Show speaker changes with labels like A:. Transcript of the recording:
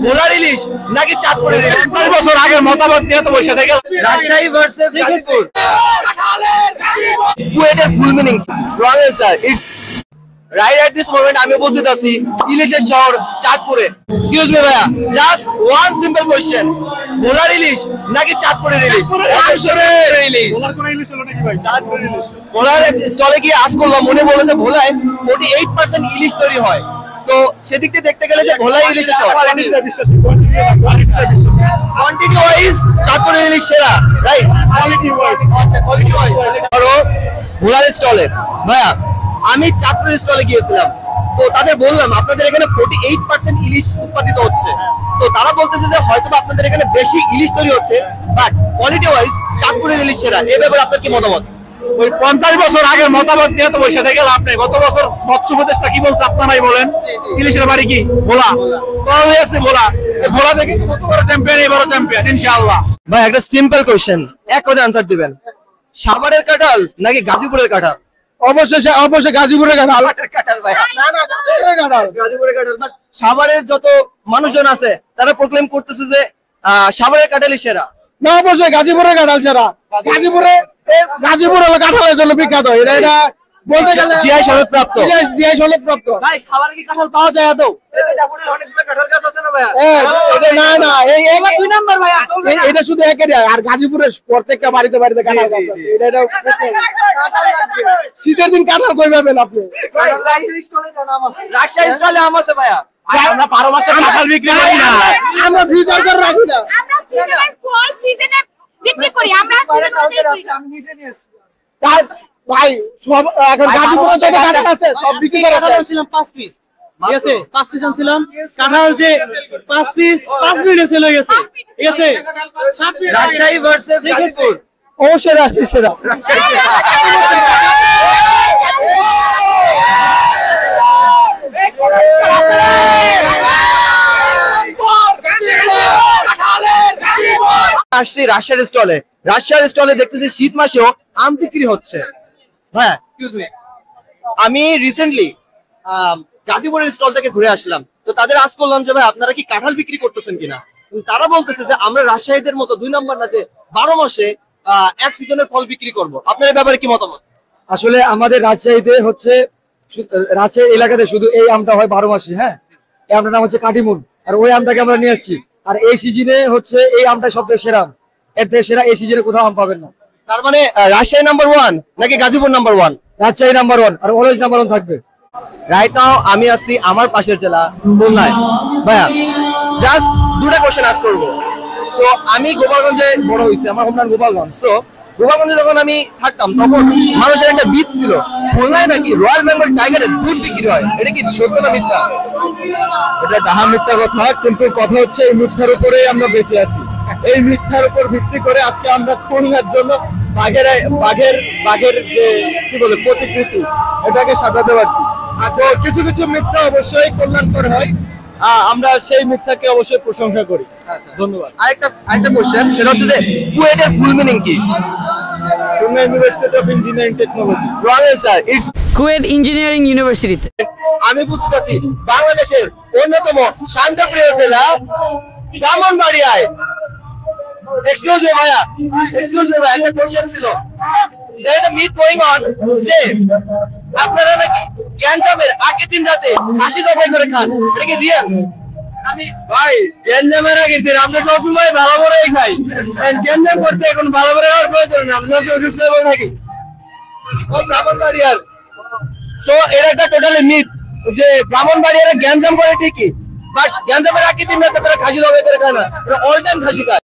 A: ভোলার ইলিশ নাকি চাঁদপুরের ইলিশ?
B: 50 বছর আগের মতামত নিয়ে তো বসে থেকে
A: রাজশাহী ভার্সেস গাজীপুর। কুয়েটের full meaning wrong answer it's right at this moment. আমি উপস্থিত আছি ইলিশের শহর চাঁদপুরে। এক্সকিউজ মি ভাইয়া, জাস্ট ওয়ান সিম্পল কোশ্চেন, ভোলার ইলিশ নাকি চাঁদপুরের ইলিশ? চাঁদপুরের ইলিশ।
B: ভোলার কোন ইলিশ হলো নাকি ভাই? চাঁদপুরের ইলিশ।
A: ভোলার স্টলে গিয়ে আজ করলাম, মনে বলেছে ভোলায় 48% ইলিশ তৈরি হয়। তো সেদিক থেকে দেখতে গেলে যে ভোলাই ইলিশের শহর, কোয়ান্টিটি ওয়াইজ চাঁদপুরের ইলিশ সেরা, রাইট?
B: Quality wise.
A: আচ্ছা, কোয়ালিটি ওয়াইজ। ধরো ভোলার স্টলে ভাইয়া, আমি চাঁদপুরের স্টলে গিয়েছিলাম, তো তাদের বললাম আপনাদের এখানে 48% ইলিশ উৎপাদিত হচ্ছে। তো তারা বলতেছে যে হয়তো আপনাদের এখানে বেশি ইলিশ তৈরি হচ্ছে, বাট কোয়ালিটি ওয়াইজ চাঁদপুরের ইলিশ সেরা। এই ব্যাপারে আপনার কি মতামত?
B: ওই 50 বছর আগের মতামত নিয়ে তো বসে থেকে লাভ নেই। গত বছর মৎস্য উপদেষ্টা কি বলছে আপনারাই বলেন? ইলিশের বাড়ি কি ভোলা? তো হয়েছে ভোলা। ভোলা থেকে গতবার চ্যাম্পিয়ন, এবারও চ্যাম্পিয়ন ইনশাআল্লাহ।
A: ভাই একটা সিম্পল কোশ্চেন, এক কথা আনসার দিবেন, সাভারের কাঁঠাল নাকি গাজীপুরের কাঁঠাল?
B: অবশ্যই গাজীপুরের কাঁঠাল।
A: কাঁঠাল ভাই, না না গাজীপুরের কাঁঠাল, গাজীপুরের কাঁঠাল। বাট সাভারের যত মানুষজন আছে তারা প্রক্লেম করতেছে যে সাভারের কাঁঠালই সেরা।
B: না, অবশ্যই গাজীপুরের কাঁঠাল ছাড়া। গাজীপুর হলো কাঁঠালের জন্য বিখ্যাত। এটা বলতে গেলে
A: জিআই সনদপ্রাপ্ত।
B: জিআই সনদপ্রাপ্ত।
A: ভাই সাভারে কি কাঁঠাল পাওয়া যায় আদৌ? ডাফুডেল অনেকগুলো কাঁঠাল গাছ আছে না ভাইয়া?
B: এটা না এই 2 নাম্বার ভাইয়া। এটা শুধু একেরই, আর গাজীপুরের প্রত্যেকটা বাড়িতে বাড়িতে কাঁঠাল গাছ আছে। এটা শীতের দিন কাঁঠাল কই পাবেন আপনি?
A: রাজশাহী স্টলে আম আছে ভাইয়া।
B: আমরা 12 মাসে কাঁঠাল বিক্রি করি না, আমরা ফ্রিজার করে রাখি না।
C: আমরা সিজনের ফল সিজনে বিক্রি করি, আমরা আমি নিজে নিয়েছি।
B: ভাই সব এখন গাজীপুরে যত কাঁঠাল আছে সব বিক্রি করে
D: ছিলাম 5 পিস। ঠিক আছে, 5 পিস আনছিলাম। কাঁঠাল যে 5 পিস 5 মিনিটে সেল হয়ে গেছে। ঠিক আছে,
A: রাজশাহী ভার্সেস গাজীপুর।
B: অবশ্যই রাজশাহী সেরা।
A: আসছি রাজশাহীর স্টলে। রাজশাহীর স্টলে দেখতেছি শীত মাসেও আম বিক্রি হচ্ছে। হ্যাঁ, এক্সকিউজ মি, আমি রিসেন্টলি গাজীপুরের স্টল থেকে ঘুরে আসলাম। তো তাদের আজ করলাম যে ভাই আপনারা কি কাঁঠাল বিক্রি করতেছেন কিনা। তারা বলতেছে যে আমরা রাজশাহীদের মতো 2 নম্বর না, যে 12 মাসে এক সিজনের ফল বিক্রি করব। আপনার এই ব্যাপারে কি মতামত?
E: আসলে আমাদের রাজশাহীতে হচ্ছে, রাজশাহী এলাকাতে শুধু এই আমটা হয় 12 মাসে। হ্যাঁ, এই আমটার নাম হচ্ছে কাটিমুন, আর ওই আমটাকে আমরা নিয়ে আসছি। আর এই সিজনে হচ্ছে এই আমটা সবথেকে সেরা আম। এর থেকে সেরা এই সিজনে কোথাও আম পাবেন না।
A: তার মানে রাজশাহী নাম্বার 1 নাকি Gazipur number 1?
E: Rajshahi number 1 are always number 1 থাকবে।
A: রাইট নাও আমি আছি আমার পাশের জেলা খুলনায়। ভাইয়া জাস্ট 2টা কোশ্চেন আস্ক করবো। সো আমি গোপালগঞ্জে বড় হয়েছি, আমার হোমল্যান্ড গোপালগঞ্জ। সো গোপালগঞ্জে যখন আমি থাকতাম তখন মানুষের একটা বীজ ছিল, খুলনায় নাকি রয়্যাল বেঙ্গল টাইগারের দুধ বিক্রি হয়। এটা কি সত্য না মিথ্যা?
E: এটা ডাহা মিথ্যা কথা, কিন্তু কথা হচ্ছে এই মিথ্যার উপরেই আমরা বেঁচে আছি। এই মিথ্যার উপর ভিত্তি করে আজকে আমরা খুলনার জন্য বাঘের যে কি বলে প্রতিকৃতি, এটাকে সাজাতে পারছি। আচ্ছা, কিছু কিছু মিথ্যা অবশ্যই কল্যাণকর হয়, আমরা সেই মিথ্যাকে অবশ্যই প্রশংসা করি। ধন্যবাদ।
A: আরেকটা কোশ্চেন, সেটা হচ্ছে যে কুয়েটের ফুল মিনিং কি?
E: Khulna university of engineering technology.
A: Wrong answer it's
D: KUET engineering ইউনিভার্সিটিতে।
A: আমি বুঝতে আছি বাংলাদেশের অন্যতম শান্তপ্রিয় জেলা ব্রাহ্মণবাড়িয়ায়। এক্সকিউজ মি ভাইয়া, একটা কোশ্চেন ছিল। there is a myth going on যে আপনারা নাকি গ্যাঞ্জামের আগের দিন রাতে খাসি জবাই করে খান। এটা কি রিয়েল? আমি
B: ভাই গ্যাঞ্জামের আগের দিন আমরা সবসময় ভালো করেই খাই। গ্যাঞ্জাম করতে এখন ভালো করে খাওয়ার প্রয়োজন না, আমরা সুস্থ হয়ে থাকি।
A: ব্রাহ্মণবাড়িয়ার। সো এর একটা টোটালি মিথ যে ব্রাহ্মণবাড়িয়ার গ্যাঞ্জাম করে ঠিকই, বাট গ্যাঞ্জামের আগের দিন রাতে তারা খাসি জবাই করে খায় না, অল টাইম খাসি খায়।